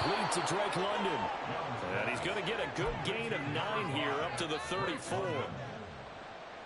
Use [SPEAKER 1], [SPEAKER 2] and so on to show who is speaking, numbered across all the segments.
[SPEAKER 1] complete to Drake London. And he's going to get a good gain of 9 here up to the 34.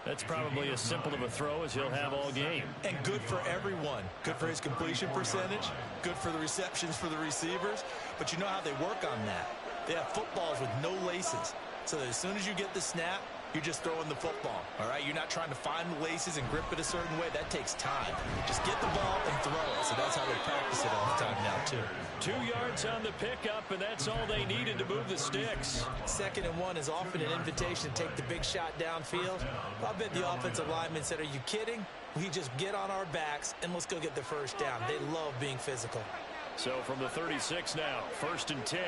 [SPEAKER 1] That's probably as simple of a throw as he'll have all game.
[SPEAKER 2] And good for everyone. Good for his completion percentage. Good for the receptions for the receivers. But you know how they work on that. They have footballs with no laces. So that as soon as you get the snap, you're just throwing the football. All right? You're not trying to find the laces and grip it a certain way. That takes time. Just get the ball and throw it. So that's how they practice it all the time now, too.
[SPEAKER 1] 2 yards on the pickup, and that's all they needed to move the sticks.
[SPEAKER 2] 2nd and 1 is often an invitation to take the big shot downfield. I bet the offensive linemen said, are you kidding? We just get on our backs and let's go get the first down. They love being physical.
[SPEAKER 1] So from the 36 now, 1st and 10.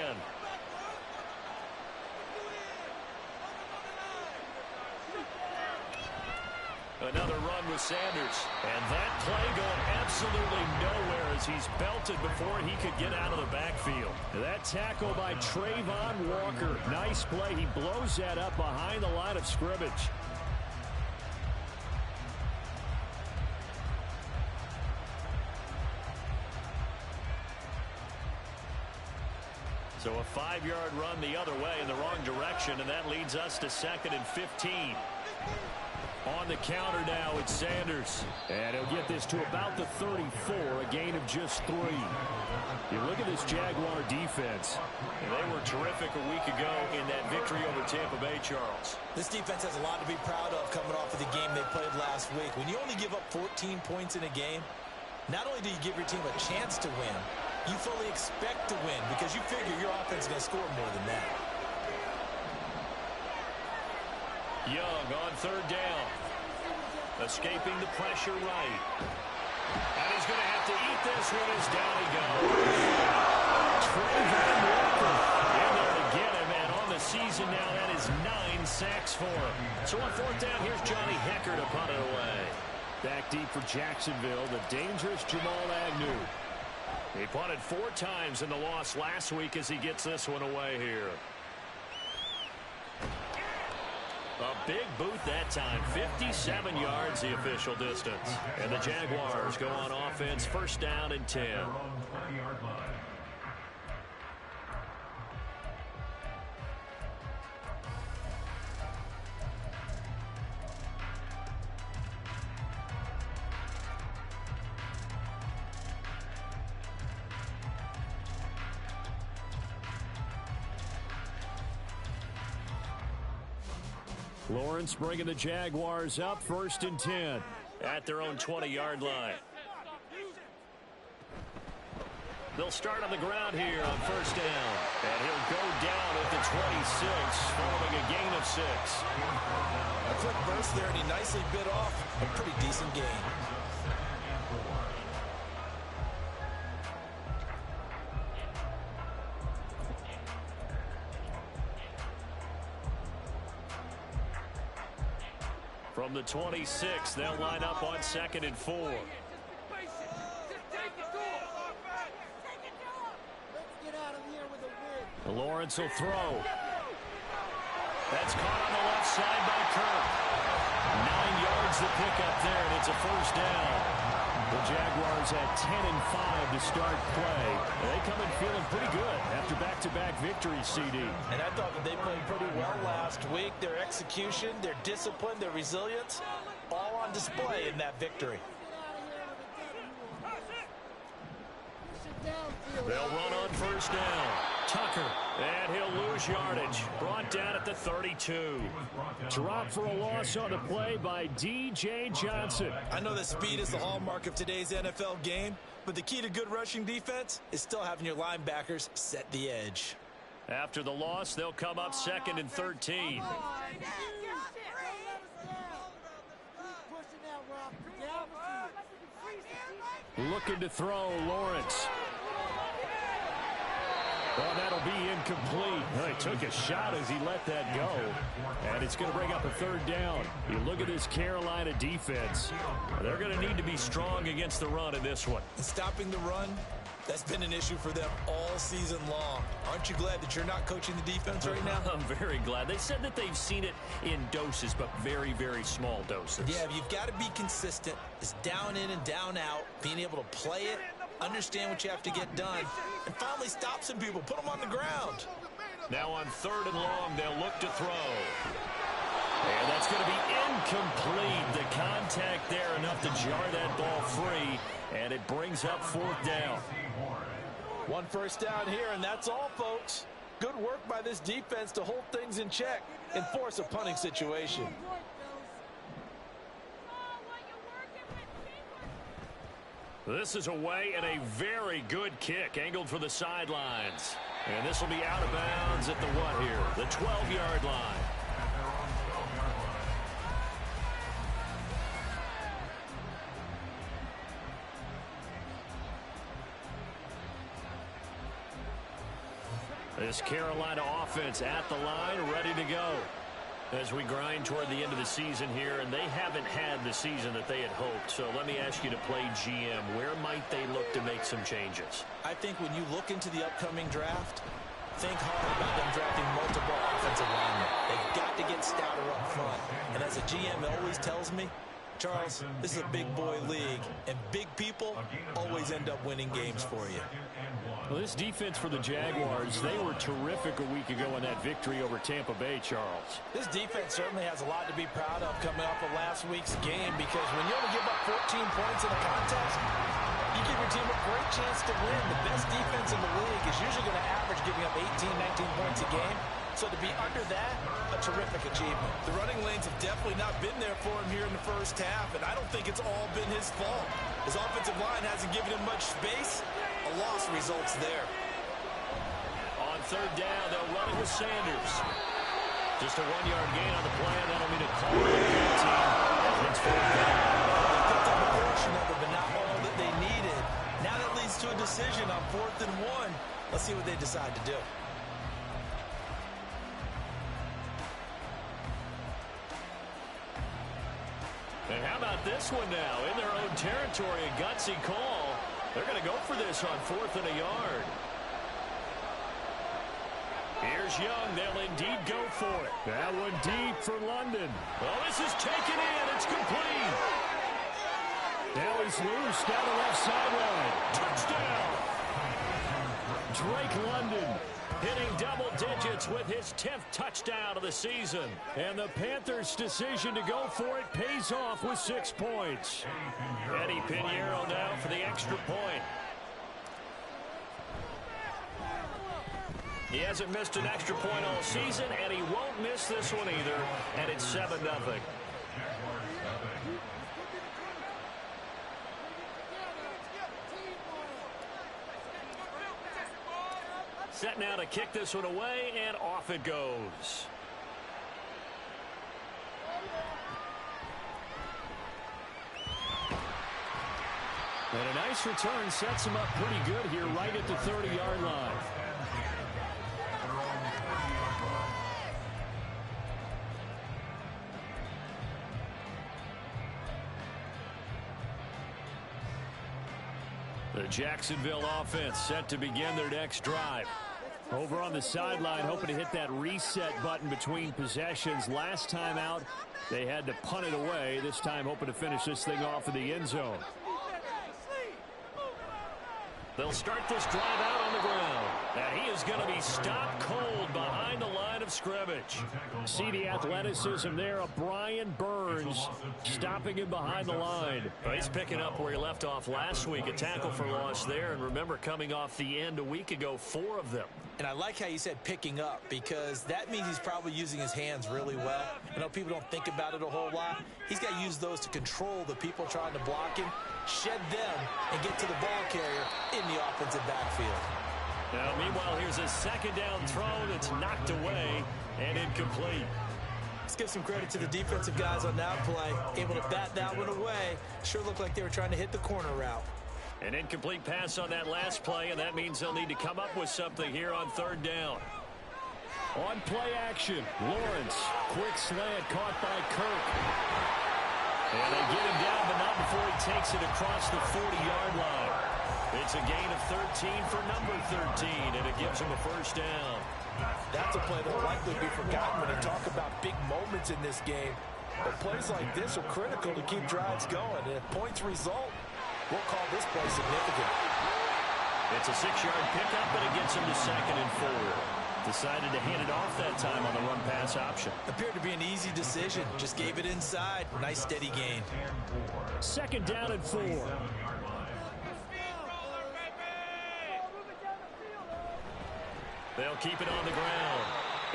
[SPEAKER 1] Another run with Sanders. And that play going absolutely nowhere as he's belted before he could get out of the backfield. That tackle by Trayvon Walker. Nice play. He blows that up behind the line of scrimmage. So a 5-yard run the other way in the wrong direction, and that leads us to 2nd and 15. On the counter now, it's Sanders. And he'll get this to about the 34, a gain of just 3. You look at this Jaguar defense. And they were terrific a week ago in that victory over Tampa Bay, Charles.
[SPEAKER 2] This defense has a lot to be proud of coming off of the game they played last week. When you only give up 14 points in a game, not only do you give your team a chance to win, you fully expect to win because you figure your offense is going to score more than that.
[SPEAKER 1] Young on 3rd down. Escaping the pressure right. And he's going to have to eat this one as down he goes. Trayvon Walker in there to get him, and on the season now, that is 9 sacks for him. So on 4th down, here's Johnny Hecker to punt it away. Back deep for Jacksonville, the dangerous Jamal Agnew. He punted 4 times in the loss last week as he gets this one away here. A big boot that time. 57 yards the official distance. And the Jaguars go on offense, 1st down and 10. Lawrence bringing the Jaguars up, 1st and 10 at their own 20-yard line. They'll start on the ground here on 1st down. And he'll go down at the 26 following a gain of 6.
[SPEAKER 2] A quick burst there, and he nicely bit off a pretty decent gain.
[SPEAKER 1] From the 26, they'll line up on 2nd and 4. Lawrence will throw. That's caught on the left side by Kirk. 9 yards to pick up there, and it's a 1st down. The Jaguars at 10-5 to start play. They come in feeling pretty good after back-to-back victories, CD.
[SPEAKER 2] And I thought that they played pretty well last week. Their execution, their discipline, their resilience, all on display in that victory.
[SPEAKER 1] They'll run on 1st down. Tucker, and he'll lose yardage. Brought down at the 32. Drop for a loss on the play by D.J. Johnson.
[SPEAKER 2] I know that speed is the hallmark of today's NFL game, but the key to good rushing defense is still having your linebackers set the edge.
[SPEAKER 1] After the loss, they'll come up 2nd and 13. Looking to throw, Lawrence. Well, that'll be incomplete. Well, he took a shot as he let that go. And it's going to bring up a 3rd down. You look at this Carolina defense. They're going to need to be strong against the run in this one.
[SPEAKER 2] And stopping the run, that's been an issue for them all season long. Aren't you glad that you're not coaching the defense right now?
[SPEAKER 1] I'm very glad. They said that they've seen it in doses, but very, very small doses.
[SPEAKER 2] Yeah, you've got to be consistent. It's down in and down out, being able to play it understand what you have to get done, and finally stop some people, put them on the ground.
[SPEAKER 1] Now on 3rd and long, they'll look to throw. And that's going to be incomplete. The contact there enough to jar that ball free, and it brings up 4th down.
[SPEAKER 3] 1 first down here, and that's all, folks. Good work by this defense to hold things in check and force a punting situation.
[SPEAKER 1] This is away and a very good kick, angled for the sidelines. And this will be out of bounds at the what here? The 12-yard line. This Carolina offense at the line, ready to go as we grind toward the end of the season here, and they haven't had the season that they had hoped. So let me ask you to play GM. Where might they look to make some changes?
[SPEAKER 2] I think when you look into the upcoming draft, think hard about them drafting multiple offensive linemen. They've got to get stouter up front. And as a GM always tells me, Charles, this is a big boy league, and big people always end up winning games for you.
[SPEAKER 1] Well, this defense for the Jaguars, they were terrific a week ago in that victory over Tampa Bay, Charles.
[SPEAKER 3] This defense certainly has a lot to be proud of coming off of last week's game, because when you only give up 14 points in a contest, you give your team a great chance to win. The best defense in the league is usually going to average giving up 18, 19 points a game. So to be under that, a terrific achievement.
[SPEAKER 2] The running lanes have definitely not been there for him here in the first half, and I don't think it's all been his fault. His offensive line hasn't given him much space. A loss results there.
[SPEAKER 1] On 3rd down, they'll run it with Sanders. Just a 1-yard gain on the play. That'll mean a call on 15. It's 4th down.
[SPEAKER 3] They picked up a portion of it, but not all that they needed. Now that leads to a decision on 4th and 1. Let's see what they decide to do.
[SPEAKER 1] And how about this one now? In their own territory, a gutsy call. They're going to go for this on 4th and a yard. Here's Young. They'll indeed go for it. That one deep for London. Well, this is taken in. It's complete. Now he's loose down the left sideline. Touchdown. Drake London hitting double digits with his 10th touchdown of the season. And the Panthers' decision to go for it pays off with 6 points. Eddie Pinheiro now for the extra point. He hasn't missed an extra point all season, and he won't miss this one either. And it's 7-0. Set now to kick this one away, and off it goes. And a nice return sets him up pretty good here right at the 30-yard line. The Jacksonville offense set to begin their next drive. Over on the sideline, hoping to hit that reset button between possessions. Last time out, they had to punt it away. This time, hoping to finish this thing off in the end zone. They'll start this drive out on the ground. And he is going to be stopped cold behind the line of scrimmage. See the athleticism there of Brian Burns stopping him behind the line. Well, he's picking up where he left off last week. A tackle for loss there. And remember, coming off the end a week ago, 4 of them.
[SPEAKER 2] And I like how you said picking up, because that means he's probably using his hands really well. I know people don't think about it a whole lot. He's got to use those to control the people trying to block him, shed them, and get to the ball carrier in the offensive backfield.
[SPEAKER 1] Now, meanwhile, here's a 2nd down throw that's knocked away and incomplete.
[SPEAKER 3] Let's give some credit to the defensive guys on that play. Able to bat that one away. Sure looked like they were trying to hit the corner route.
[SPEAKER 1] An incomplete pass on that last play, and that means they'll need to come up with something here on 3rd down. On play action, Lawrence. Quick slant caught by Kirk. And they get him down, but not before he takes it across the 40-yard line. It's a gain of 13 for number 13, and it gives him a 1st down.
[SPEAKER 3] That's a play that will likely be forgotten when you talk about big moments in this game. But plays like this are critical to keep drives going. And if points result, we'll call this play significant.
[SPEAKER 1] It's a 6-yard pickup, but it gets him to 2nd and 4. Decided to hand it off that time on the run-pass option.
[SPEAKER 3] Appeared to be an easy decision. Just gave it inside. Nice steady gain.
[SPEAKER 1] 2nd down and 4. They'll keep it on the ground.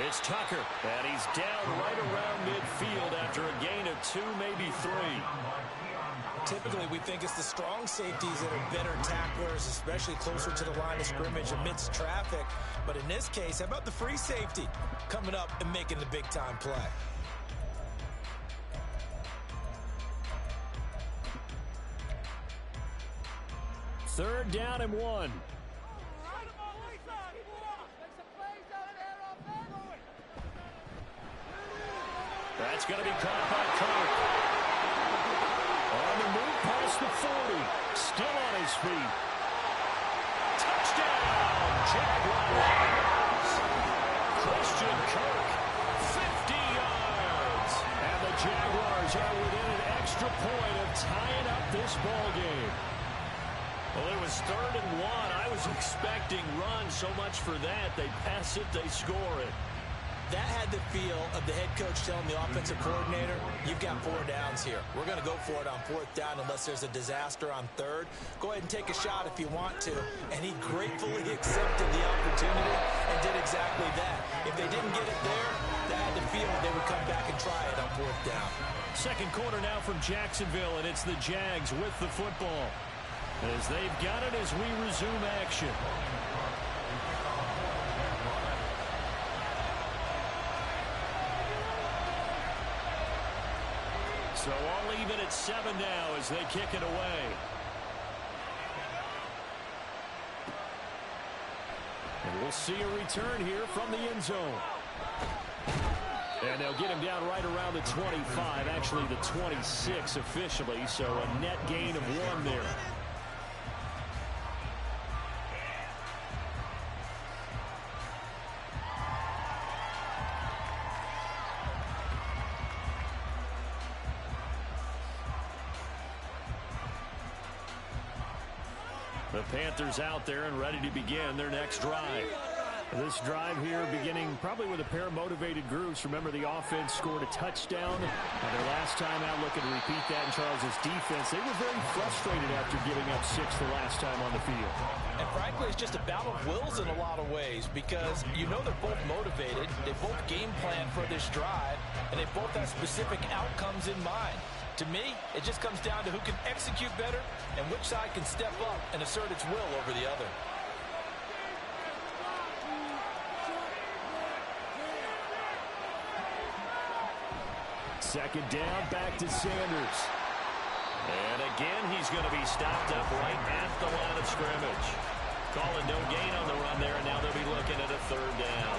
[SPEAKER 1] It's Tucker, and he's down right around midfield after a gain of 2, maybe 3.
[SPEAKER 3] Typically, we think it's the strong safeties that are better tacklers, especially closer to the line of scrimmage amidst traffic. But in this case, how about the free safety coming up and making the big-time play?
[SPEAKER 1] Third down and 1. That's going to be caught by Kirk. On the move past the 40. Still on his feet. Touchdown, Jaguars. Christian Kirk, 50 yards. And the Jaguars are within an extra point of tying up this ball game. Well, it was 3rd and 1. I was expecting run, so much for that. They pass it, they score it.
[SPEAKER 3] That had the feel of the head coach telling the offensive coordinator, you've got 4 downs here. We're going to go for it on 4th down unless there's a disaster on 3rd. Go ahead and take a shot if you want to. And he gratefully accepted the opportunity and did exactly that. If they didn't get it there, they had the feel they would come back and try it on 4th down.
[SPEAKER 1] Second quarter now from Jacksonville, and it's the Jags with the football. As they've got it as we resume action. So all even at 7 now as they kick it away. And we'll see a return here from the end zone. And they'll get him down right around the 25, actually the 26 officially, so a net gain of 1 there. The Panthers out there and ready to begin their next drive. This drive here beginning probably with a pair of motivated groups. Remember, the offense scored a touchdown. Their last time out, looking to repeat that in Charles's defense. They were very frustrated after giving up 6 the last time on the field.
[SPEAKER 3] And frankly, it's just a battle of wills in a lot of ways because you know they're both motivated. They both game plan for this drive, and they both have specific outcomes in mind. To me, it just comes down to who can execute better and which side can step up and assert its will over the other.
[SPEAKER 1] Second down, back to Sanders. And again, he's going to be stopped up right at the line of scrimmage. Calling no gain on the run there, and now they'll be looking at a 3rd down.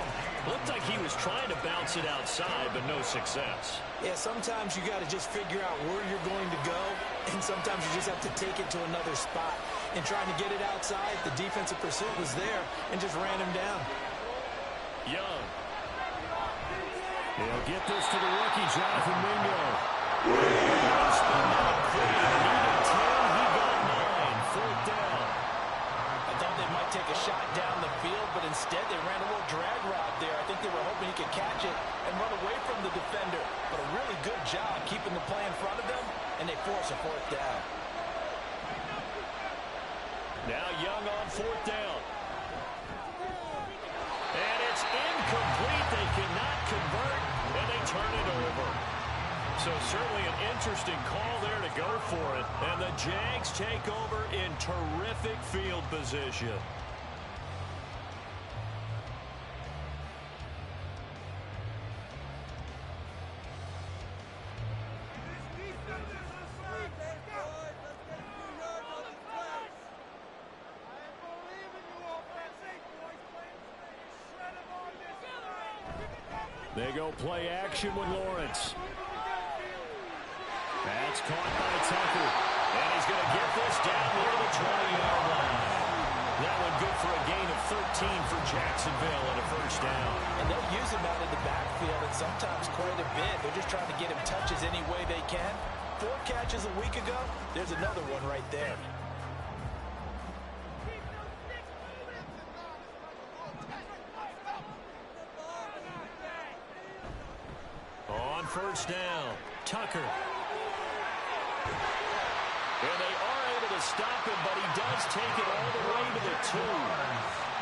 [SPEAKER 1] Looked like he was trying to bounce it outside, but no success.
[SPEAKER 3] Yeah, sometimes you got to just figure out where you're going to go, and sometimes you just have to take it to another spot. And trying to get it outside, the defensive pursuit was there and just ran him down.
[SPEAKER 1] Young. He'll get this to the rookie, Jonathan Mingo. Spun out quick. Needed 10. He got 9. 4th down.
[SPEAKER 3] I thought they might take a shot down the field, but instead they ran a little drag route there. I think they were hoping he could catch it and run away from the defender. But a really good job keeping the play in front of them, and they force a 4th down.
[SPEAKER 1] Now Young on 4th down. And it's incomplete. They cannot convert, and they turn it over. So certainly an interesting call there to go for it. And the Jags take over in terrific field position. They go play action with Lawrence. That's caught by Tucker. And he's going to get this down near the 20-yard line. That one good for a gain of 13 for Jacksonville and a 1st down.
[SPEAKER 3] And they'll use him out of the backfield and sometimes quite a bit. They're just trying to get him touches any way they can. 4 catches a week ago. There's another one right there.
[SPEAKER 1] first down. Tucker. And they are able to stop him, but he does take it all the way to the 2.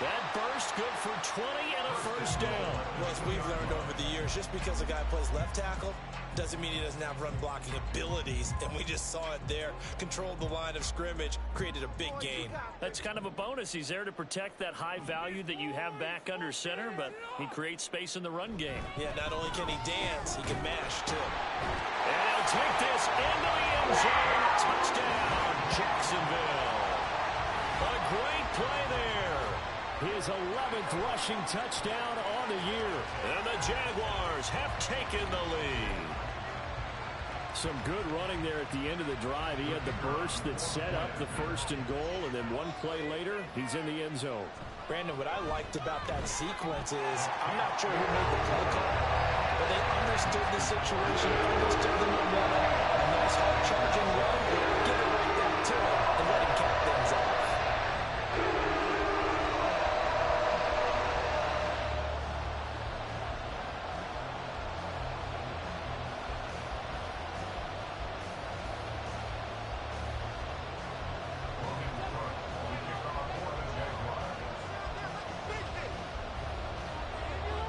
[SPEAKER 1] That burst good for 20 and a first down.
[SPEAKER 3] Well, as we've learned over the years, just because a guy plays left tackle doesn't mean he doesn't have run blocking abilities, and we just saw it there. Controlled the line of scrimmage, created a big gain.
[SPEAKER 1] That's kind of a bonus. He's there to protect that high value that you have back under center, but he creates space in the run game.
[SPEAKER 3] Yeah, not only can he dance, he can mash, too.
[SPEAKER 1] And he'll take this into the end zone. Touchdown, Jacksonville. A great play there. His 11th rushing touchdown on the year. And the Jaguars have taken the lead. Some good running there at the end of the drive. He had the burst that set up the first and goal, and then one play later, he's in the end zone.
[SPEAKER 3] Brandon, what I liked about that sequence is I'm not sure who made the play call, but they understood the situation, understood the momentum, a nice hard charging run, give it right back to him, and let him cap things off.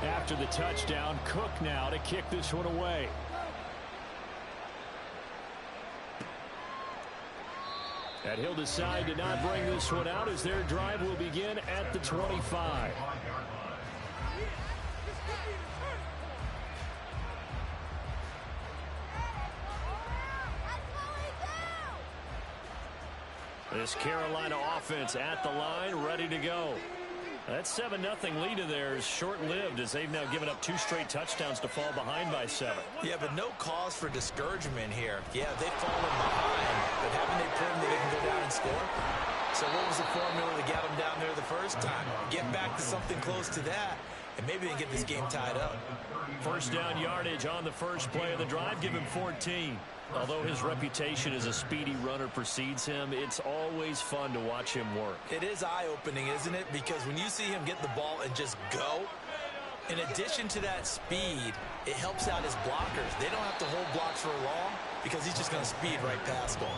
[SPEAKER 1] After the touchdown, Cook now to kick this one away. And he'll decide to not bring this one out as their drive will begin at the 25. This Carolina offense at the line, ready to go. That 7-0 lead of theirs short-lived as they've now given up 2 straight touchdowns to fall behind by 7.
[SPEAKER 3] Yeah, but no cause for discouragement here. Yeah, they've fallen behind, but haven't they proven that they can go down and score? So what was the formula to get them down there the first time? Get back to something close to that, and maybe they can get this game tied up.
[SPEAKER 1] First down yardage on the first play of the drive, give him 14. Although his reputation as a speedy runner precedes him, it's always fun to watch him work.
[SPEAKER 3] It is eye-opening, isn't it? Because when you see him get the ball and just go, in addition to that speed, it helps out his blockers. They don't have to hold blocks for long because he's just going to speed right past them.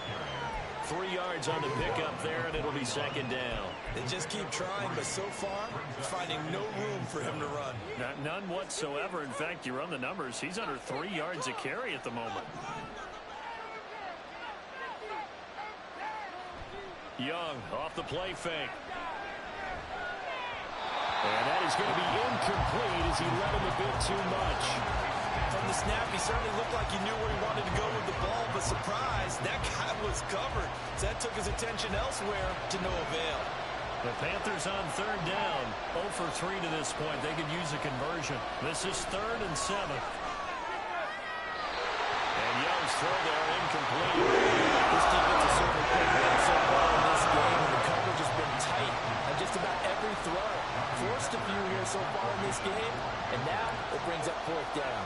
[SPEAKER 1] 3 yards on the pickup there, and it'll be second down.
[SPEAKER 3] They just keep trying, but so far, finding no room for him to run.
[SPEAKER 1] None whatsoever. In fact, you run the numbers, he's under 3 yards a carry at the moment. Young off the play fake. And that is going to be incomplete as he let him a bit too much.
[SPEAKER 3] From the snap, he certainly looked like he knew where he wanted to go with the ball, but surprise, that guy was covered. So that took his attention elsewhere to no avail.
[SPEAKER 1] The Panthers on third down. 0 for 3 to this point. They could use a conversion. This is 3rd and 7. And Young's throw there incomplete.
[SPEAKER 3] This defense has certainly played well so far in this game, and the coverage has been tight on just about every throw. Forced a few here so far in this game, and now it brings up 4th down.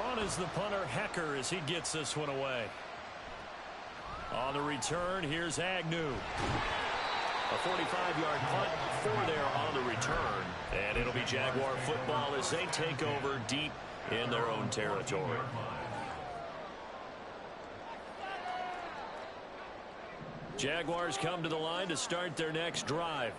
[SPEAKER 1] On is the punter, Hecker, as he gets this one away. On the return, here's Agnew. A 45-yard punt, 4 there on the return. And it'll be Jaguar football as they take over deep in their own territory. Jaguars come to the line to start their next drive.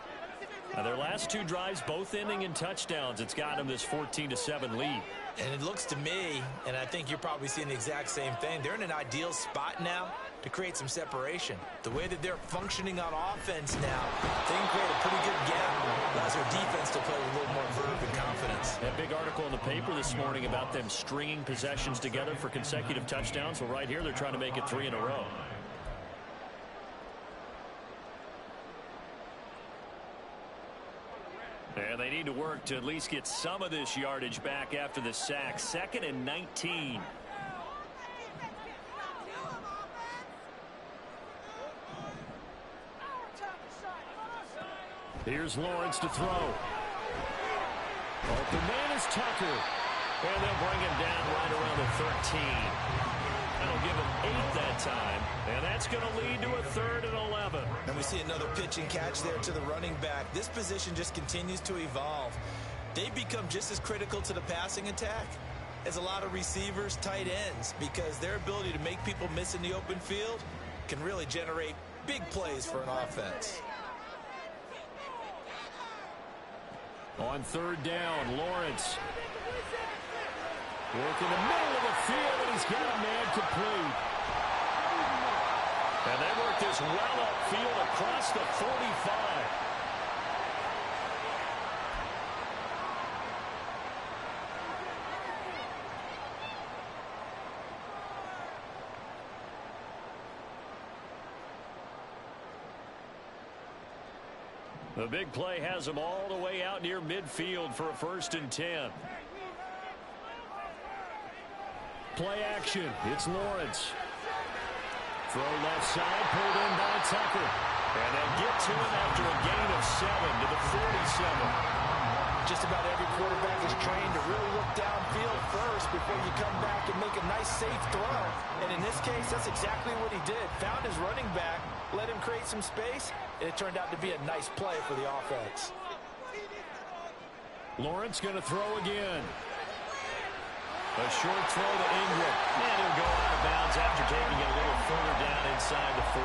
[SPEAKER 1] Now their last 2 drives, both ending in touchdowns. It's got them this 14-7 lead.
[SPEAKER 3] And it looks to me, and I think you're probably seeing the exact same thing, they're in an ideal spot now to create some separation. The way that they're functioning on offense now, they can create a pretty good gap. Allows their defense to play with a little more verve and confidence.
[SPEAKER 1] That big article in the paper this morning about them stringing possessions together for consecutive touchdowns. Well, right here, they're trying to make it 3 in a row. And they need to work to at least get some of this yardage back after the sack. 2nd and 19. Here's Lawrence to throw. Open man is Tucker. And they'll bring him down right around the 13. That'll give him 8 that time. And that's going to lead to a 3rd and 11.
[SPEAKER 3] And we see another pitch and catch there to the running back. This position just continues to evolve.
[SPEAKER 2] they become just as critical to the passing attack as a lot of receivers, tight ends, because their ability to make people miss in the open field can really generate big plays for an offense.
[SPEAKER 1] On third down, Lawrence. Work in the middle of the field, and he's got a man complete. And they work this well upfield across the 45. The big play has them all the way out near midfield for a 1st and 10. Play action. It's Lawrence. Throw left side, pulled in by Tucker. And they'll get to him after a gain of 7 to the 47.
[SPEAKER 3] Just about every quarterback is trained to really look downfield first before you come back and make a nice, safe throw. And in this case, that's exactly what he did. Found his running back, let him create some space, and it turned out to be a nice play for the offense.
[SPEAKER 1] Lawrence going to throw again. A short throw to Ingram. And he'll go out of bounds after taking it a little further down inside the 40.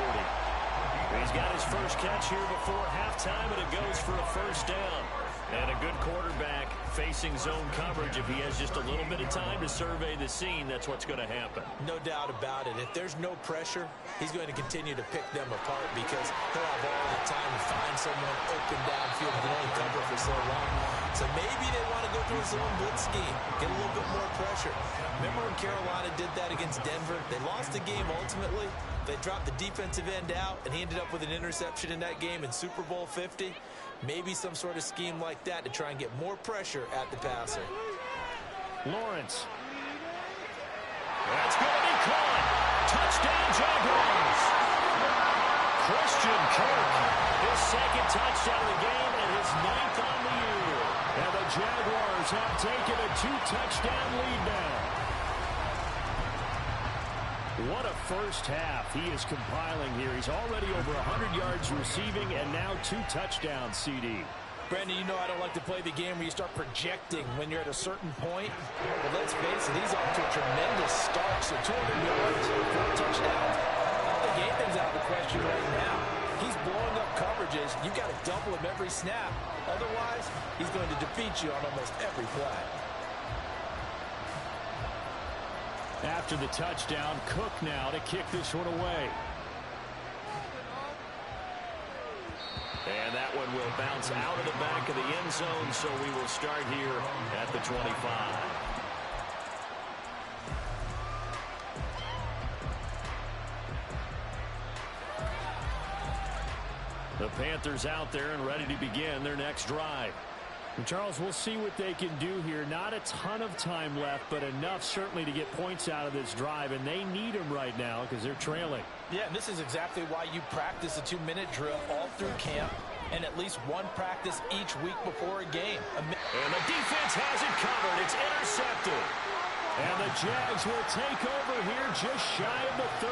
[SPEAKER 1] He's got his first catch here before halftime, and it goes for a 1st down. And a good quarterback facing zone coverage. If he has just a little bit of time to survey the scene, that's what's going to happen.
[SPEAKER 2] No doubt about it. If there's no pressure, he's going to continue to pick them apart because he'll have all the time to find someone open downfield who can only cover for so long. So maybe they want to go to a zone blitz scheme, get a little bit more pressure. Remember when Carolina did that against Denver? They lost the game ultimately. They dropped the defensive end out, and he ended up with an interception in that game in Super Bowl 50. Maybe some sort of scheme like that to try and get more pressure at the passer.
[SPEAKER 1] Lawrence. That's going to be caught. Touchdown, Jaguars. Christian Kirk, his 2nd touchdown of the game and his 9th on the year. And the Jaguars have taken a 2-touchdown lead now. What a first half he is compiling here. He's already over 100 yards receiving and now 2 touchdowns, CD.
[SPEAKER 3] Brandon, you know I don't like to play the game where you start projecting when you're at a certain point. But let's face it, he's off to a tremendous start. So 200 yards, 4 touchdowns. I don't think anything's out of the question right now. He's blowing up coverages. You've got to double him every snap. Otherwise, he's going to defeat you on almost every play.
[SPEAKER 1] After the touchdown, Cook now to kick this one away. And that one will bounce out of the back of the end zone, so we will start here at the 25. The Panthers out there and ready to begin their next drive. And Charles, we'll see what they can do here. Not a ton of time left, but enough certainly to get points out of this drive, and they need them right now because they're trailing.
[SPEAKER 3] Yeah, and this is exactly why you practice a 2-minute drill all through camp and at least one practice each week before a game. And
[SPEAKER 1] the defense has it covered. It's intercepted. And the Jags will take over here just shy of the 30.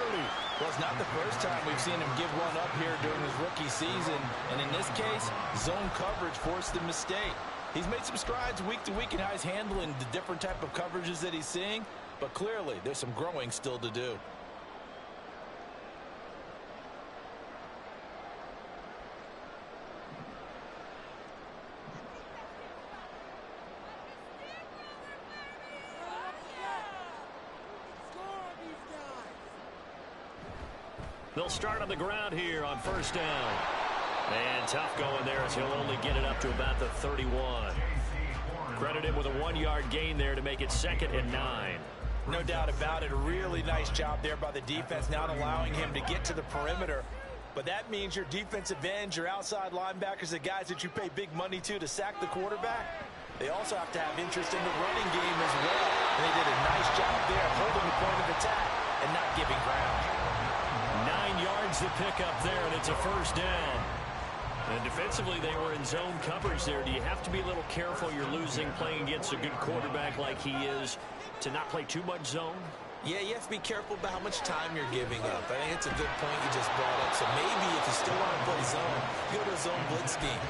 [SPEAKER 3] Well, it's not the first time we've seen him give one up here during his rookie season. And in this case, zone coverage forced the mistake. He's made some strides week to week in how he's handling the different type of coverages that he's seeing. But clearly, there's some growing still to do.
[SPEAKER 1] They'll start on the ground here on 1st down. And tough going there as he'll only get it up to about the 31. Credit him with a 1-yard gain there to make it 2nd and 9.
[SPEAKER 3] No doubt about it. A really nice job there by the defense, not allowing him to get to the perimeter. But that means your defensive ends, your outside linebackers, the guys that you pay big money to sack the quarterback, they also have to have interest in the running game as well. And they did a nice job there holding the point of attack and not giving ground.
[SPEAKER 1] 9 yards to pick up there, and it's a 1st down. And defensively, they were in zone coverage there. Do you have to be a little careful you're losing playing against a good quarterback like he is to not play too much zone?
[SPEAKER 2] Yeah, you have to be careful about how much time you're giving up. I think it's a good point you just brought up. So maybe if you still want to play zone, go to a zone blitz scheme.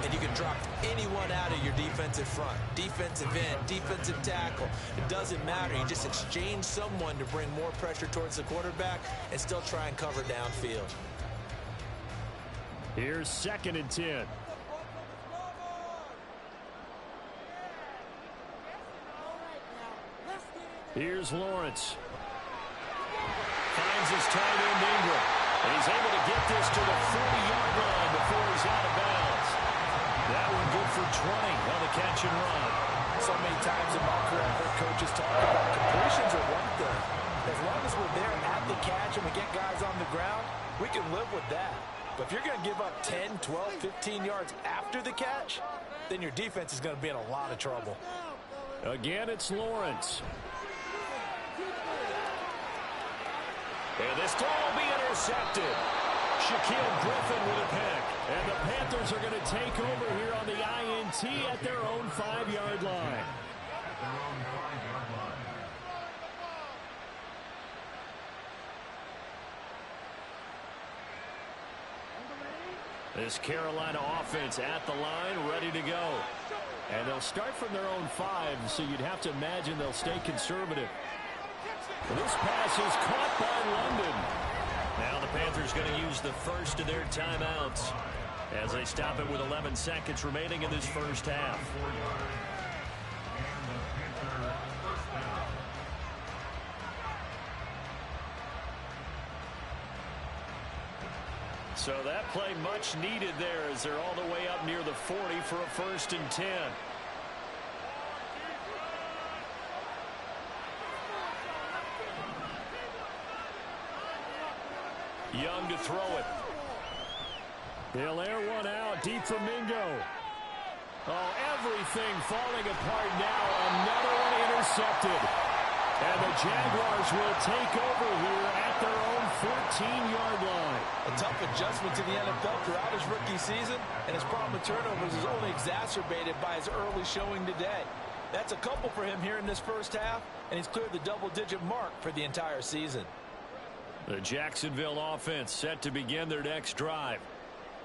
[SPEAKER 3] and you can drop anyone out of your defensive front. Defensive end, defensive tackle. It doesn't matter. You just exchange someone to bring more pressure towards the quarterback and still try and cover downfield.
[SPEAKER 1] Here's 2nd and 10. Here's Lawrence. Finds his tight end Ingram. And he's able to get this to the 40-yard line before he's out of bounds. That one good for 20 on the catch and run.
[SPEAKER 3] So many times in my career, I've heard coaches talk about completions are one thing. As long as we're there at the catch and we get guys on the ground, we can live with that. But if you're going to give up 10, 12, 15 yards after the catch, then your defense is going to be in a lot of trouble.
[SPEAKER 1] Again, it's Lawrence. And this throw will be intercepted. Shaquille Griffin with a pick. And the Panthers are going to take over here on the INT at their own 5-yard line. This Carolina offense at the line, ready to go. And they'll start from their own 5, so you'd have to imagine they'll stay conservative. This pass is caught by London. Now the Panthers going to use the first of their timeouts as they stop it with 11 seconds remaining in this first half. So that play much needed there as they're all the way up near the 40 for a 1st and 10. Young to throw it. He'll air one out deep for Mingo. Oh, everything falling apart now. Another one intercepted. And the Jaguars will take over here at their own 14-yard line.
[SPEAKER 3] A tough adjustment to the NFL throughout his rookie season, and his problem with turnovers is only exacerbated by his early showing today. That's a couple for him here in this first half, and he's cleared the double-digit mark for the entire season.
[SPEAKER 1] The Jacksonville offense set to begin their next drive.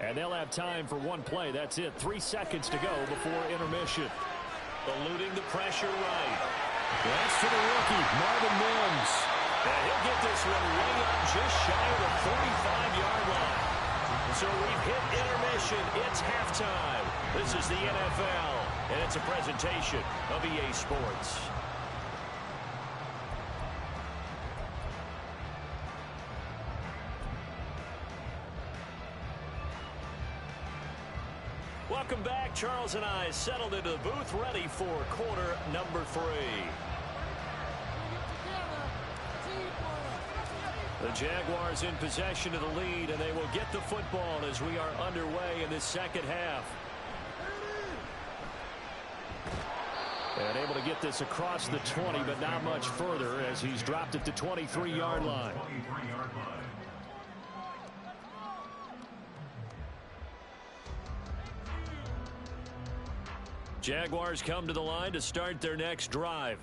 [SPEAKER 1] And they'll have time for one play. That's it. 3 seconds to go before intermission. Eluding the pressure right. That's to the rookie, Marvin Mims. And he'll get this one way up just shy of the 45-yard line. So we've hit intermission. It's halftime. This is the NFL, and it's a presentation of EA Sports. Welcome back. Charles and I settled into the booth, ready for quarter number 3. The Jaguars in possession of the lead, and they will get the football as we are underway in this second half. And able to get this across the 20, but not much further as he's dropped at the 23-yard line. Jaguars come to the line to start their next drive.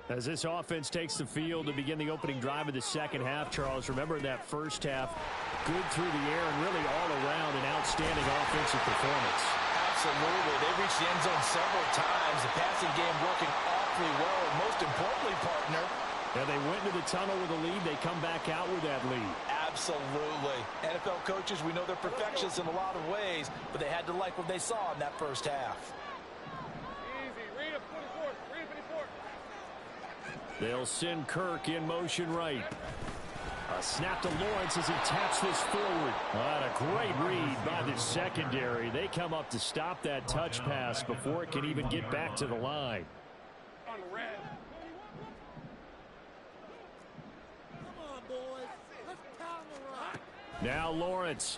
[SPEAKER 1] As this offense takes the field to begin the opening drive of the second half, Charles, remember that first half, good through the air and really all around an outstanding offensive performance.
[SPEAKER 3] Absolutely. They reached the end zone several times. The passing game working awfully well, and most importantly, partner.
[SPEAKER 1] And they went into the tunnel with a lead. They come back out with that lead.
[SPEAKER 3] Absolutely. NFL coaches, we know they're perfectionists in a lot of ways, but they had to like what they saw in that first half.
[SPEAKER 1] They'll send Kirk in motion right. A snap to Lawrence as he taps this forward. A great read by the secondary. They come up to stop that touch pass before it can even get back to the line. Now Lawrence.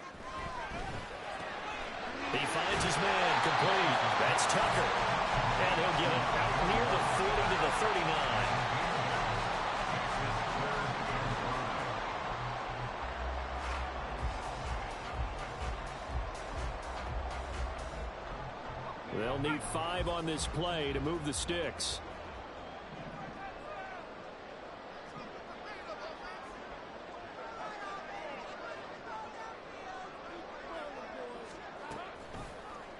[SPEAKER 1] He finds his man complete. That's Tucker. And he'll get it out near the 40 to the 39. They'll need 5 on this play to move the sticks.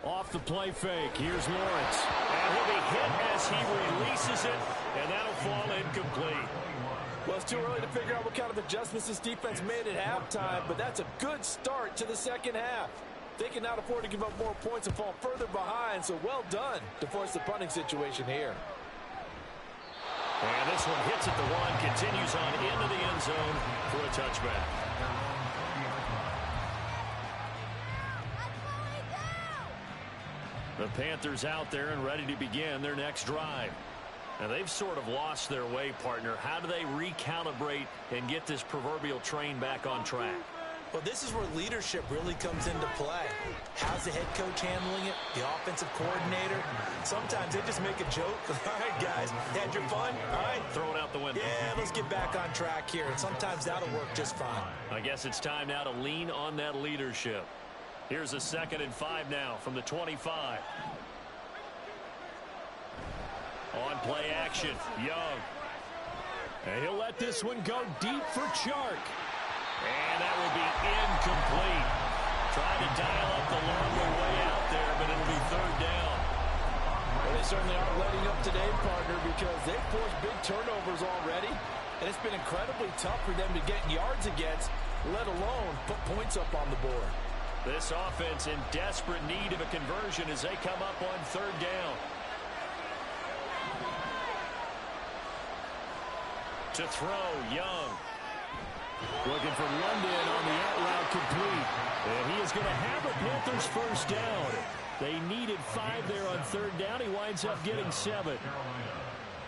[SPEAKER 1] Off the play fake. Here's Lawrence. And he'll be hit as he releases it, and that'll fall incomplete.
[SPEAKER 3] Well, it's too early to figure out what kind of adjustments this defense made at halftime, but that's a good start to the second half. They can not afford to give up more points and fall further behind, so well done to force the punting situation here.
[SPEAKER 1] And this one hits at the one, continues on into the end zone for a touchback. The Panthers out there and ready to begin their next drive. Now, they've sort of lost their way, partner. How do they recalibrate and get this proverbial train back on track?
[SPEAKER 2] Well, this is where leadership really comes into play. How's the head coach handling it? The offensive coordinator? Sometimes they just make a joke. All right, guys, had your fun? All right.
[SPEAKER 1] Throw it out the window.
[SPEAKER 2] Yeah, let's get back on track here. And sometimes that'll work just fine.
[SPEAKER 1] I guess it's time now to lean on that leadership. Here's a 2nd and 5 now from the 25. On play action, Young. And he'll let this one go deep for Chark. And that will be incomplete. Trying to dial up the longer way out there, but it'll be 3rd down.
[SPEAKER 3] Well, they certainly aren't letting up today, partner, because they've forced big turnovers already. And it's been incredibly tough for them to get yards against, let alone put points up on the board.
[SPEAKER 1] This offense in desperate need of a conversion as they come up on 3rd down. To throw, Young. Looking for London on the out route complete. And he is going to have a Panthers first down. They needed 5 there on 3rd down. He winds up getting 7.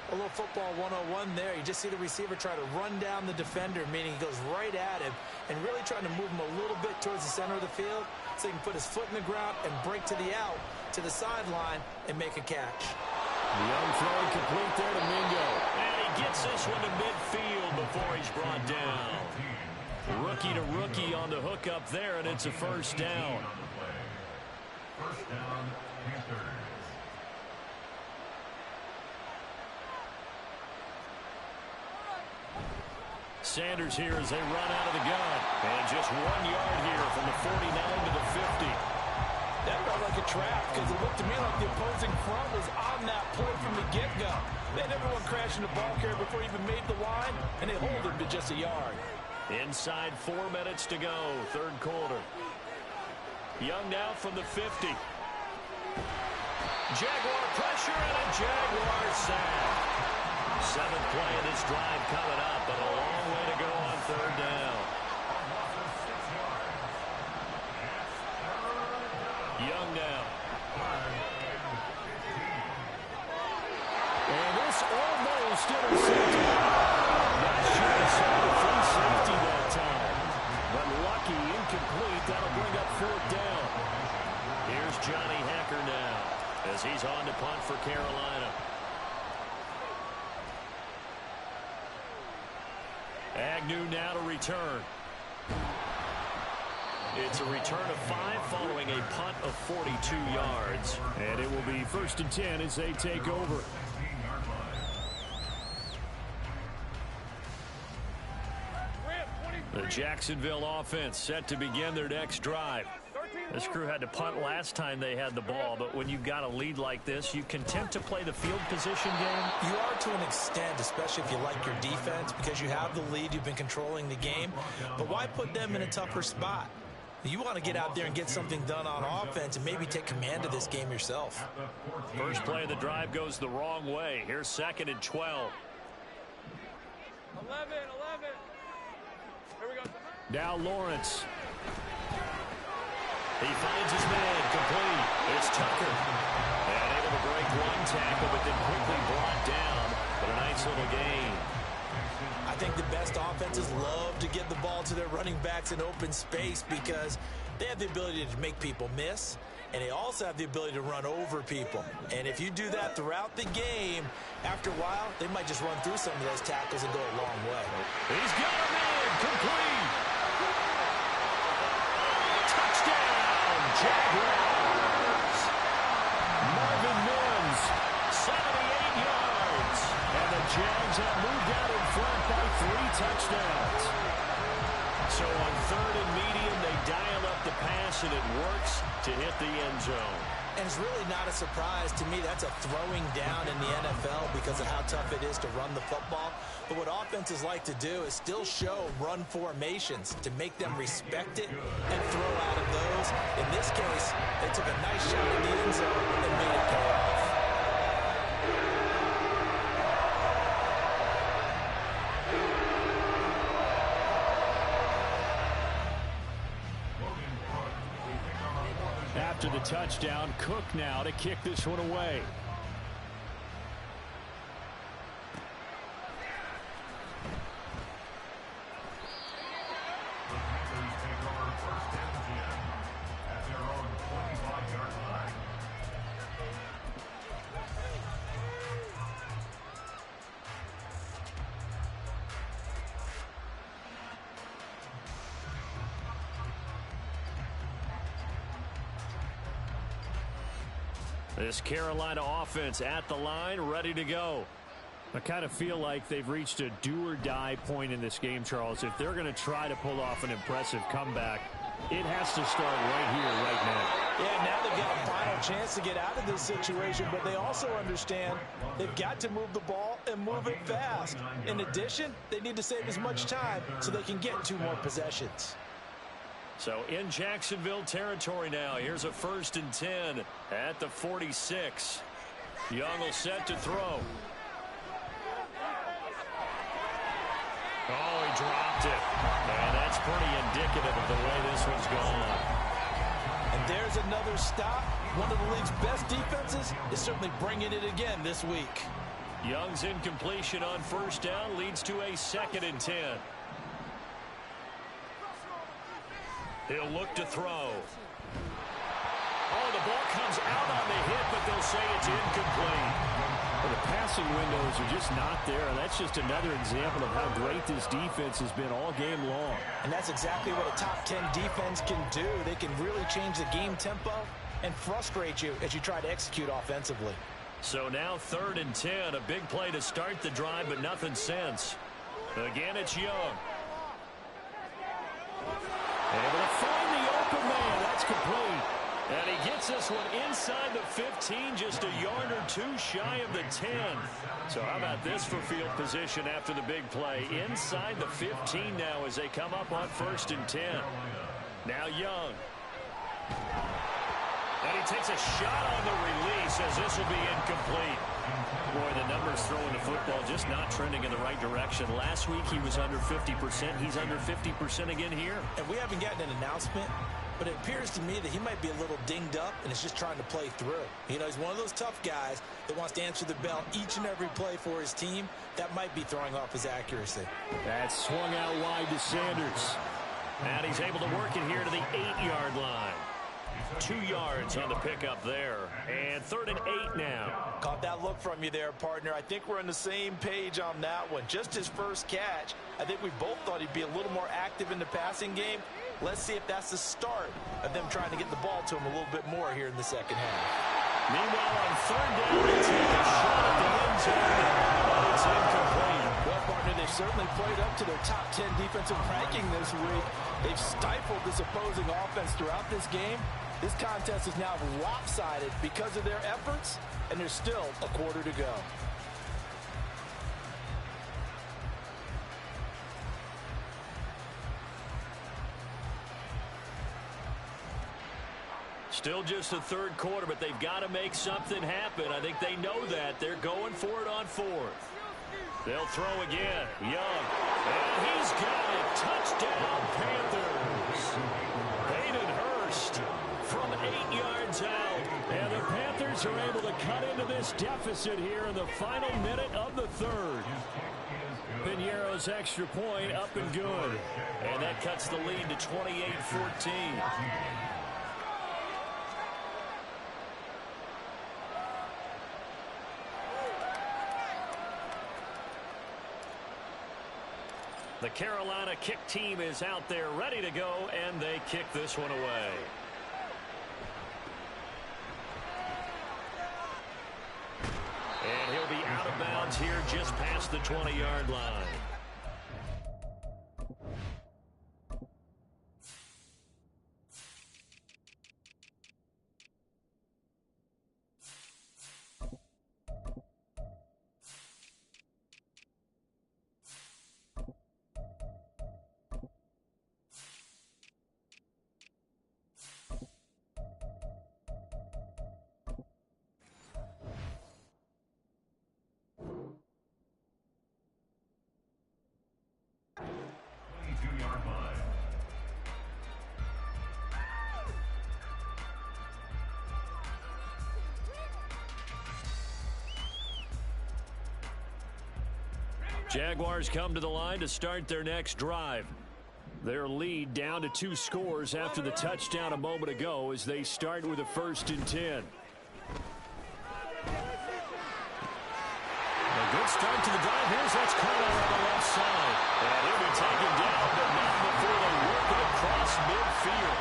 [SPEAKER 2] A little football 101 there. You just see the receiver try to run down the defender, meaning he goes right at him and really trying to move him a little bit towards the center of the field so he can put his foot in the ground and break to the out, to the sideline, and make a catch.
[SPEAKER 1] Young throwing complete there to Mingo. And he gets this one to midfield before he's brought down. Rookie to rookie on the hook up there, and it's a first down.
[SPEAKER 4] First down, Panthers.
[SPEAKER 1] Sanders here as they run out of the gun. And just 1 yard here from the 49 to the 50.
[SPEAKER 3] That felt like a trap because it looked to me like the opposing front was on that play from the get-go. They had everyone crashing the ball carrier before he even made the line, and they hold him to just a yard.
[SPEAKER 1] Inside 4 minutes to go, 3rd quarter. Young now from the 50. Jaguar pressure and a Jaguar sack. 7th play of this drive coming up, but a long way to go on 3rd down. Young now. And this almost intercepted. Not sure he saw the free safety that time. But lucky, incomplete. That'll bring up 4th down. Here's Johnny Hacker now as he's on to punt for Carolina. Agnew now to return. It's a return of 5 following a punt of 42 yards. And it will be 1st and 10 as they take over. The Jacksonville offense set to begin their next drive. This crew had to punt last time they had the ball, but when you've got a lead like this, you content to play the field position game?
[SPEAKER 2] You are to an extent, especially if you like your defense, because you have the lead, you've been controlling the game. But why put them in a tougher spot? You want to get out there and get something done on offense and maybe take command of this game yourself.
[SPEAKER 1] First play of the drive goes the wrong way. Here's 2nd and 12.
[SPEAKER 5] 11. Here we go.
[SPEAKER 1] Now Lawrence. He finds his man complete. It's Tucker. And able to break 1 tackle, but then quickly brought down. But a nice little gain.
[SPEAKER 2] I think the best offenses love to get the ball to their running backs in open space because they have the ability to make people miss, and they also have the ability to run over people. And if you do that throughout the game, after a while, they might just run through some of those tackles and go a long way.
[SPEAKER 1] He's got a man complete. Touchdown, Jaguars. Marvin Mims, 78 yards. And the Jags have moved out in front by 3 touchdowns. So on 3rd and medium, they dial up the pass, and it works to hit the end zone.
[SPEAKER 3] And it's really not a surprise to me. That's a throwing down in the NFL because of how tough it is to run the football. But what offenses like to do is still show run formations to make them respect it and throw out of those. In this case, they took a nice shot in the end zone and made it pay off.
[SPEAKER 1] After the touchdown, Cook now to kick this one away. This Carolina offense at the line, ready to go. I kind of feel like they've reached a do-or-die point in this game, Charles. If they're going to try to pull off an impressive comeback, it has to start right here, right now.
[SPEAKER 3] Yeah, now they've got a final chance to get out of this situation, but they also understand they've got to move the ball and move it fast. In addition, they need to save as much time so they can get 2 more possessions.
[SPEAKER 1] So in Jacksonville territory now, here's a 1st and 10 at the 46. Young will set to throw. Oh, he dropped it. And that's pretty indicative of the way this one's gone.
[SPEAKER 3] And there's another stop. One of the league's best defenses is certainly bringing it again this week.
[SPEAKER 1] Young's incompletion on 1st down leads to a 2nd and 10. He'll look to throw. Oh, the ball comes out on the hit, but they'll say it's incomplete. Well, the passing windows are just not there. That's just another example of how great this defense has been all game long.
[SPEAKER 3] And that's exactly what a top 10 defense can do. They can really change the game tempo and frustrate you as you try to execute offensively.
[SPEAKER 1] So now 3rd and 10, a big play to start the drive, but nothing since. Again, it's Young. Able to find the open man. That's complete. And he gets this one inside the 15, just a yard or 2 shy of the 10. So how about this for field position after the big play? Inside the 15 now as they come up on 1st and 10. Now Young. And he takes a shot on the release as this will be incomplete. Boy, the numbers throwing the football just not trending in the right direction. Last week he was under 50%. He's under 50% again here.
[SPEAKER 3] And we haven't gotten an announcement, but it appears to me that he might be a little dinged up and is just trying to play through. You know, he's one of those tough guys that wants to answer the bell each and every play for his team. That might be throwing off his accuracy.
[SPEAKER 1] That's swung out wide to Sanders. And he's able to work it here to the 8-yard line. 2 yards on the pickup there. And 3rd and 8 now.
[SPEAKER 3] Caught that look from you there, partner. I think we're on the same page on that one. Just his first catch. I think we both thought he'd be a little more active in the passing game. Let's see if that's the start of them trying to get the ball to him a little bit more here in the second half.
[SPEAKER 1] Meanwhile, on 3rd down, they take a shot at the end zone, but it's incomplete.
[SPEAKER 3] Well, partner, they've certainly played up to their top 10 defensive ranking this week. They've stifled this opposing offense throughout this game. This contest is now lopsided because of their efforts, and there's still a quarter to go.
[SPEAKER 1] Still just the 3rd quarter, but they've got to make something happen. I think they know that. They're going for it on 4th. They'll throw again. Young. And he's got it. Touchdown, Panthers. Hayden Hurst from 8 yards out. And the Panthers are able to cut into this deficit here in the final minute of the 3rd. Piñeiro's extra point up and good. And that cuts the lead to 28-14. The Carolina kick team is out there ready to go, and they kick this one away. And he'll be out of bounds here just past the 20-yard line. Jaguars come to the line to start their next drive. Their lead down to 2 scores after the touchdown a moment ago as they start with a 1st and 10. A good start to the drive. Here's that's caught out on the left side. And he'll be taken down, but not before they work it across midfield.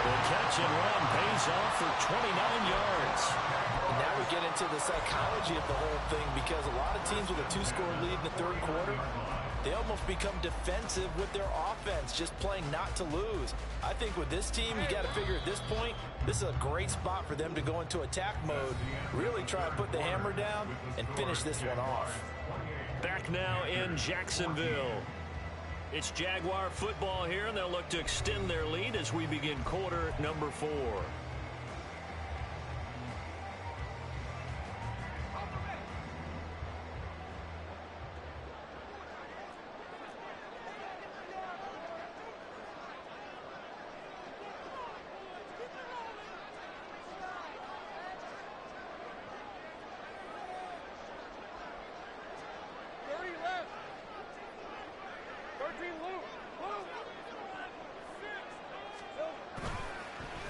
[SPEAKER 1] The catch and run pays off for 29 yards.
[SPEAKER 3] And now we get into the psychology of the whole thing, because a lot of teams with a 2-score lead in the 3rd quarter, they almost become defensive with their offense, just playing not to lose. I think with this team, you got to figure at this point, this is a great spot for them to go into attack mode, really try and put the hammer down and finish this one off.
[SPEAKER 1] Back now in Jacksonville. It's Jaguar football here, and they'll look to extend their lead as we begin quarter number 4.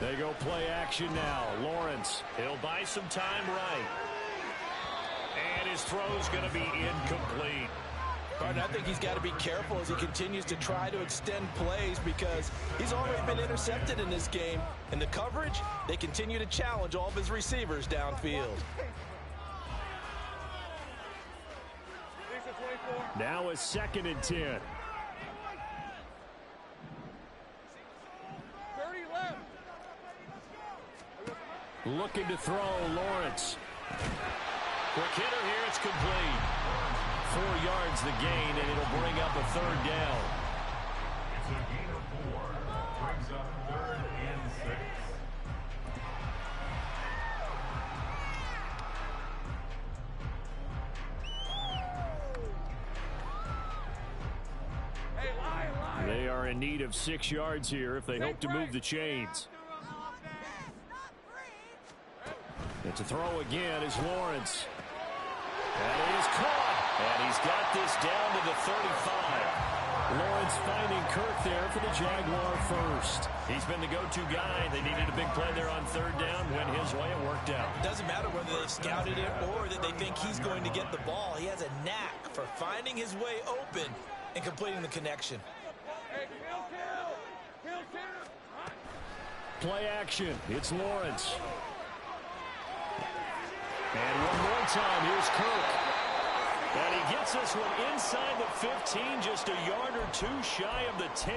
[SPEAKER 1] They go play action now. Lawrence, he'll buy some time right. And his throw's going to be incomplete.
[SPEAKER 3] Gardner, I think he's got to be careful as he continues to try to extend plays, because he's already been intercepted in this game. And the coverage, they continue to challenge all of his receivers downfield.
[SPEAKER 1] Now a 2nd and 10. Looking to throw, Lawrence. Quick hitter here, it's complete. 4 yards the gain, and it'll bring up a 3rd down.
[SPEAKER 4] It's a gain of 4. Brings up 3rd and 6.
[SPEAKER 1] They are in need of 6 yards here if they hope to move the chains. It's a throw again is Lawrence. And it is caught. And he's got this down to the 35. Lawrence finding Kirk there for the Jaguar first. He's been the go-to guy. They needed a big play there on 3rd down. Went his way. It worked out.
[SPEAKER 3] Doesn't matter whether they've scouted it or that they think he's going to get the ball. He has a knack for finding his way open and completing the connection.
[SPEAKER 1] Play action. It's Lawrence. And one more time, here's Kirk. And he gets this one inside the 15, just a yard or 2 shy of the 10.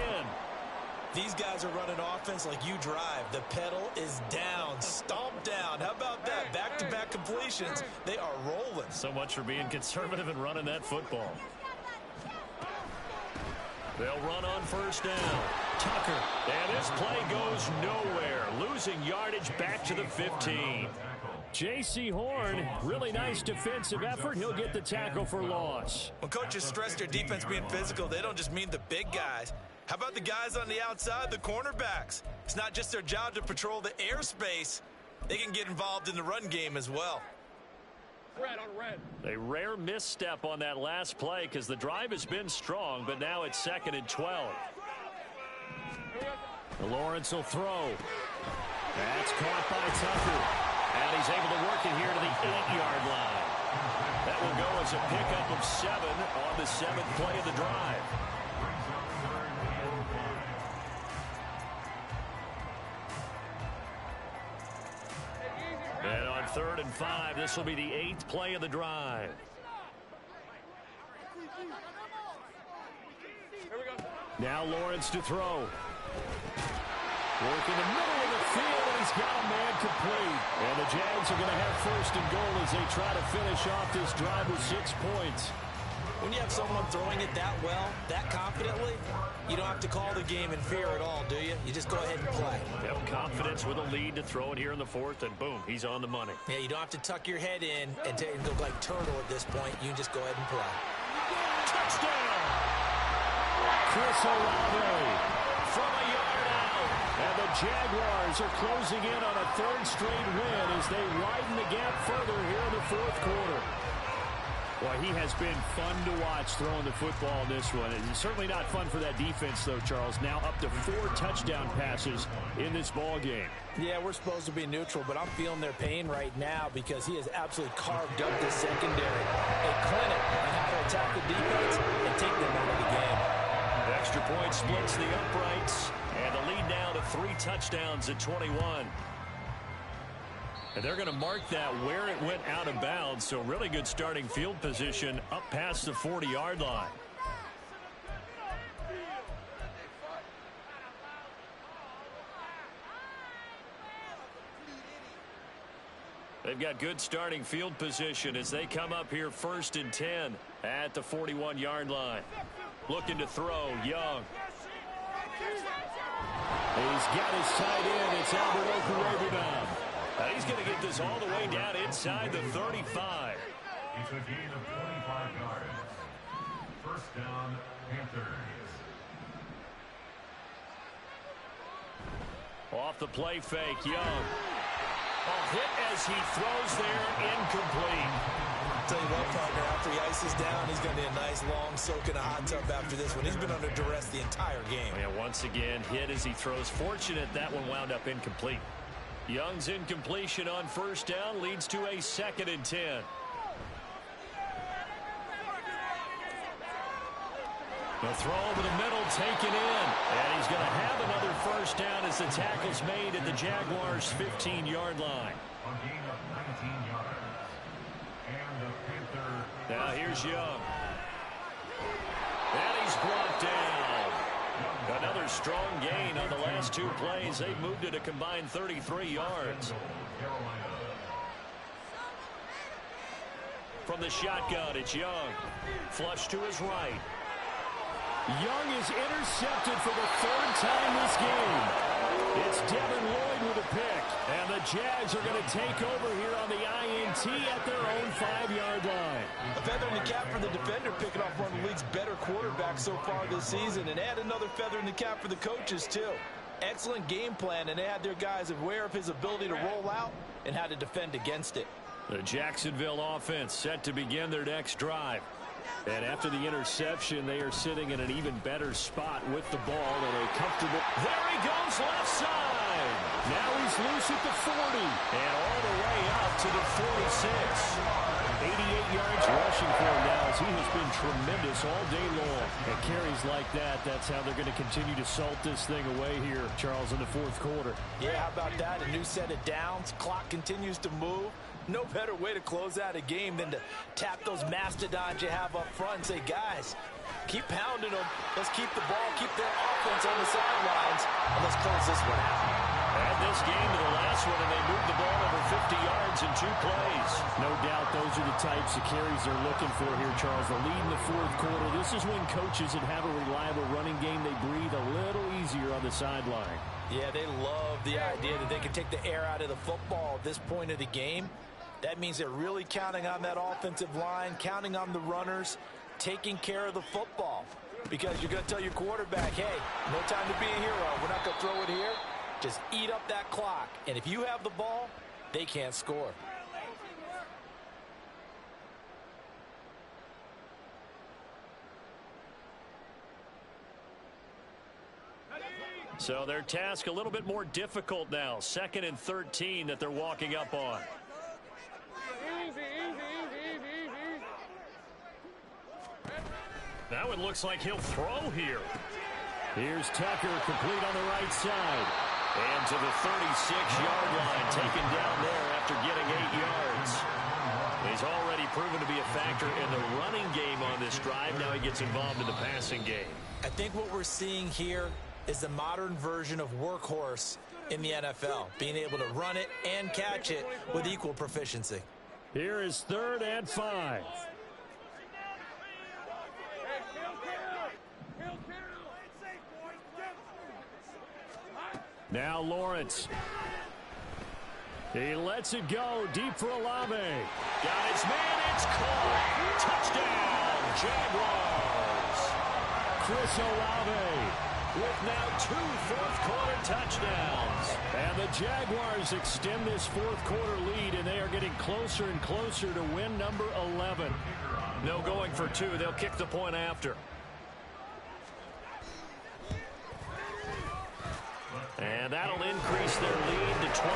[SPEAKER 3] These guys are running offense like you drive. The pedal is down, stomped down. How about that? Back-to-back completions. They are rolling.
[SPEAKER 1] So much for being conservative and running that football. They'll run on 1st down. Tucker. And this play goes nowhere. Losing yardage back to the 15. J.C. Horn, really nice defensive effort. He'll get the tackle for loss.
[SPEAKER 3] When coaches stress their defense being physical, they don't just mean the big guys. How about the guys on the outside, the cornerbacks? It's not just their job to patrol the airspace. They can get involved in the run game as well.
[SPEAKER 5] Red on red.
[SPEAKER 1] A rare misstep on that last play because the drive has been strong, but now it's 2nd and 12. Lawrence will throw. That's caught by Tucker. And he's able to work it here to the 8-yard line. That will go as a pickup of 7 on the 7th play of the drive. And on 3rd and 5, this will be the 8th play of the drive. Now Lawrence to throw. Work in the middle of the field, and he's got a man complete. And the Jags are going to have 1st and goal as they try to finish off this drive with 6 points.
[SPEAKER 3] When you have someone throwing it that well, that confidently, you don't have to call the game in fear at all, do you? You just go ahead and play.
[SPEAKER 1] Have confidence with a lead to throw it here in the 4th, and boom, he's on the money.
[SPEAKER 3] Yeah, you don't have to tuck your head in and go like turtle at this point. You just go ahead and play.
[SPEAKER 1] Touchdown! Chris Olave from a yard out. And the Jaguars are closing in on a 3rd straight win as they widen the gap further here in the 4th quarter. Well, he has been fun to watch throwing the football in this one. It's certainly not fun for that defense, though, Charles. Now up to 4 touchdown passes in this ball game.
[SPEAKER 3] Yeah, we're supposed to be neutral, but I'm feeling their pain right now because he has absolutely carved up the secondary. A clinic on how to attack the defense and take them out of the game.
[SPEAKER 1] The extra point splits the uprights, and the lead now to 3 touchdowns at 21. And they're going to mark that where it went out of bounds, so really good starting field position up past the 40-yard line. They've got good starting field position as they come up here 1st and 10 at the 41-yard line. Looking to throw, Young. He's got his tight end. It's Albert Okurebunom. He's going to get this all the way down inside the 35.
[SPEAKER 4] It's a gain of 25 yards. First down, Panthers.
[SPEAKER 1] Off the play fake, Young. Hit as he throws there, incomplete.
[SPEAKER 3] I'll tell you what, partner, after he ices down, he's going to need a nice long soak in a hot tub after this one. He's been under duress the entire game.
[SPEAKER 1] Yeah, once again, hit as he throws. Fortunate that one wound up incomplete. Young's incompletion on 1st down leads to a 2nd and 10. The throw over the middle taken in. And he's going to have another 1st down as the tackle's made at the Jaguars' 15-yard line.
[SPEAKER 4] A gain of 19 yards. And the Panther.
[SPEAKER 1] Now here's Young. And he's brought down. Another strong gain on the last 2 plays. They've moved it a combined 33 yards. From the shotgun, it's Young. Flush to his right. Young is intercepted for the 3rd time this game. It's Devin Lloyd with a pick. And the Jags are going to take over here on the INT at their own 5-yard line.
[SPEAKER 3] A feather in the cap for the defender, picking off one of the league's better quarterbacks so far this season. And add another feather in the cap for the coaches, too. Excellent game plan, and they had their guys aware of his ability to roll out and how to defend against it.
[SPEAKER 1] The Jacksonville offense set to begin their next drive. And after the interception, they are sitting in an even better spot with the ball and a comfortable. There he goes, left side. Now he's loose at the 40 and all the way up to the 46. 88 yards rushing for him now as he has been tremendous all day long. And carries like that, that's how they're going to continue to salt this thing away here, Charles, in the 4th quarter.
[SPEAKER 3] Yeah, how about that? A new set of downs. Clock continues to move. No better way to close out a game than to tap those mastodons you have up front and say, guys, keep pounding them. Let's keep the ball, keep their offense on the sidelines, and let's close this one out.
[SPEAKER 1] Add this game to the last one, and they moved the ball over 50 yards in 2 plays. No doubt those are the types of carries they're looking for here, Charles. The lead in the 4th quarter. This is when coaches that have a reliable running game, they breathe a little easier on the sideline.
[SPEAKER 3] Yeah, they love the idea that they can take the air out of the football at this point of the game. That means they're really counting on that offensive line, counting on the runners, taking care of the football. Because you're going to tell your quarterback, hey, no time to be a hero. We're not going to throw it here. Just eat up that clock. And if you have the ball, they can't score.
[SPEAKER 1] So their task a little bit more difficult now. 2nd and 13 that they're walking up on. Now it looks like he'll throw here. Here's Tucker, complete on the right side. And to the 36-yard line, taken down there after getting 8 yards. He's already proven to be a factor in the running game on this drive. Now he gets involved in the passing game.
[SPEAKER 3] I think what we're seeing here is the modern version of workhorse in the NFL, being able to run it and catch it with equal proficiency.
[SPEAKER 1] Here is 3rd and 5. Now Lawrence. He lets it go deep for Olave. Got his man, it's caught. Touchdown, Jaguars. Chris Olave with now 2 fourth-quarter touchdowns. And the Jaguars extend this fourth-quarter lead, and they are getting closer and closer to win number 11. No going for 2. They'll kick the point after. And that'll increase their lead to 28.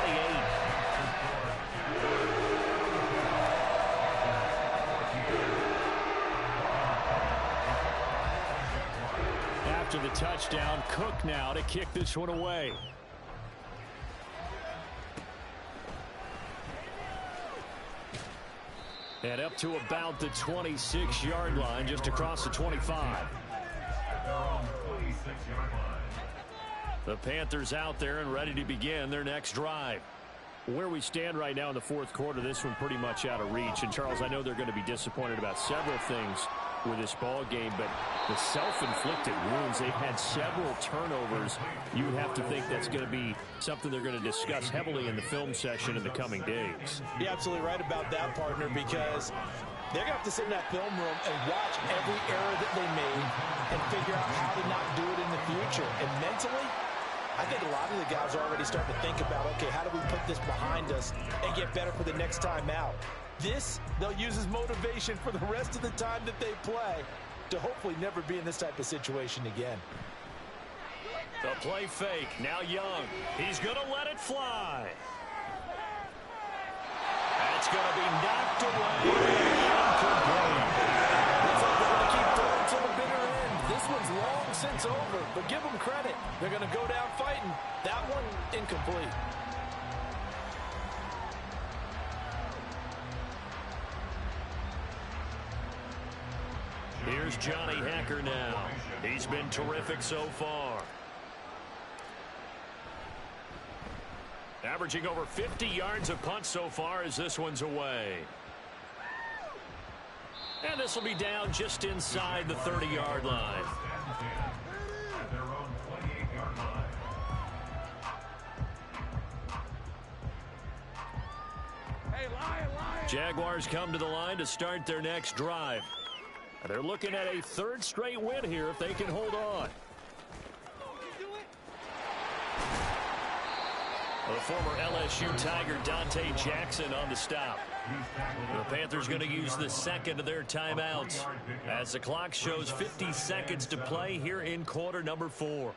[SPEAKER 1] After the touchdown, Cook now to kick this one away. And up to about the 26-yard line, just across the 25. The Panthers out there and ready to begin their next drive. Where we stand right now in the fourth quarter, this one pretty much out of reach. And, Charles, I know they're going to be disappointed about several things with this ball game, but the self-inflicted wounds, they've had several turnovers. You would have to think that's going to be something they're going to discuss heavily in the film session in the coming days.
[SPEAKER 3] You're absolutely right about that, partner, because they're going to have to sit in that film room and watch every error that they made and figure out how to not do it in the future. And mentally, I think a lot of the guys are already starting to think about, okay, how do we put this behind us and get better for the next time out? This, they'll use as motivation for the rest of the time that they play to hopefully never be in this type of situation again.
[SPEAKER 1] The play fake, now Young. He's going to let it fly. That's going to be knocked away. Incomplete.
[SPEAKER 3] Looks like they're going to keep throwing to the bitter end. This one's long since over, but give them credit. They're going to go down fighting. That one, incomplete.
[SPEAKER 1] Here's Johnny Hekker now. He's been terrific so far. Averaging over 50 yards of punt so far as this one's away. And this will be down just inside the 30-yard line. Jaguars come to the line to start their next drive. They're looking at a third straight win here if they can hold on. The former LSU Tiger Dante Jackson on the stop. The Panthers going to use the second of their timeouts as the clock shows 50 seconds to play here in quarter number 4.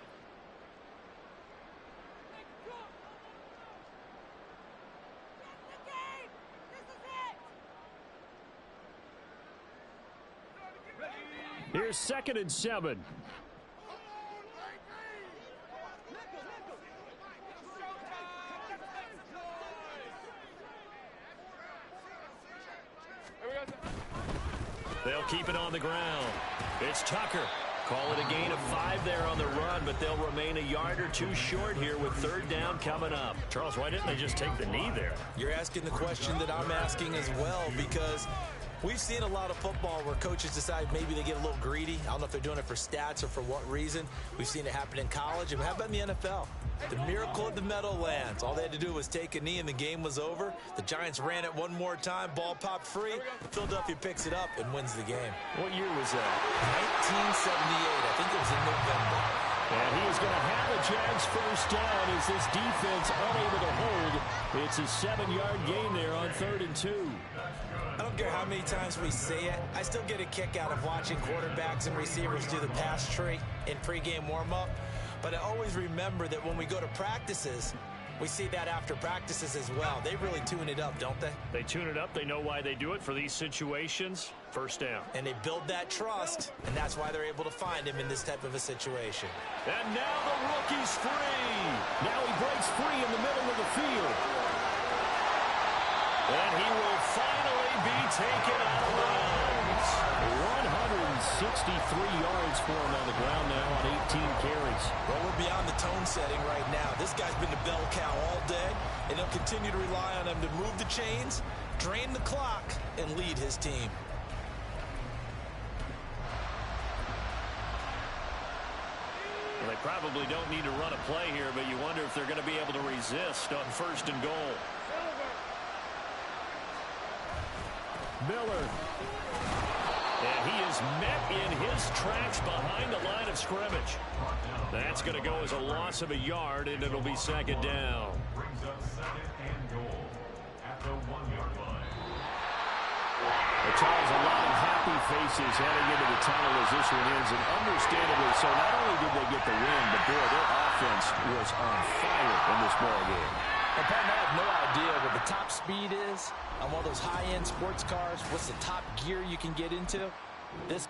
[SPEAKER 1] Here's 2nd and 7. They'll keep it on the ground. It's Tucker. Call it a gain of 5 there on the run, but they'll remain a yard or 2 short here with 3rd down coming up. Charles, why didn't they just take the knee there?
[SPEAKER 3] You're asking the question that I'm asking as well, because we've seen a lot of football where coaches decide maybe they get a little greedy. I don't know if they're doing it for stats or for what reason. We've seen it happen in college. And how about in the NFL? The miracle of the Meadowlands. All they had to do was take a knee and the game was over. The Giants ran it one more time. Ball popped free. Philadelphia picks it up and wins the game.
[SPEAKER 1] What year was that?
[SPEAKER 3] 1978. I think it was in November.
[SPEAKER 1] And he is going to have a Jags first down as this defense unable to hold. It's a 7-yard gain there on 3rd and 2.
[SPEAKER 3] I don't care how many times we say it. I still get a kick out of watching quarterbacks and receivers do the pass tree in pregame warm-up. But I always remember that when we go to practices, we see that after practices as well. They really tune it up, don't they?
[SPEAKER 1] They tune it up. They know why they do it for these situations. First down.
[SPEAKER 3] And they build that trust, and that's why they're able to find him in this type of a situation.
[SPEAKER 1] And now the rookie's free. Now he breaks free in the middle of the field. And he will finally be taken out of bounds. 163 yards for him on the ground now on 18 carries.
[SPEAKER 3] Well, we're beyond the tone setting right now. This guy's been the bell cow all day, and they'll continue to rely on him to move the chains, drain the clock, and lead his team.
[SPEAKER 1] Well, they probably don't need to run a play here, but you wonder if they're going to be able to resist on 1st and goal. Miller. And he is met in his tracks behind the line of scrimmage. That's going to go as a loss of a yard, and it'll be second down.
[SPEAKER 4] Brings up second and goal at the 1-yard line.
[SPEAKER 1] Charles, a lot of happy faces heading into the tunnel as this one ends, and understandably so. Not only did they get the win, but boy, their offense was on fire in this ball game.
[SPEAKER 3] And Pat, I have no idea what the top speed is on one of those high-end sports cars. What's the top gear you can get into? This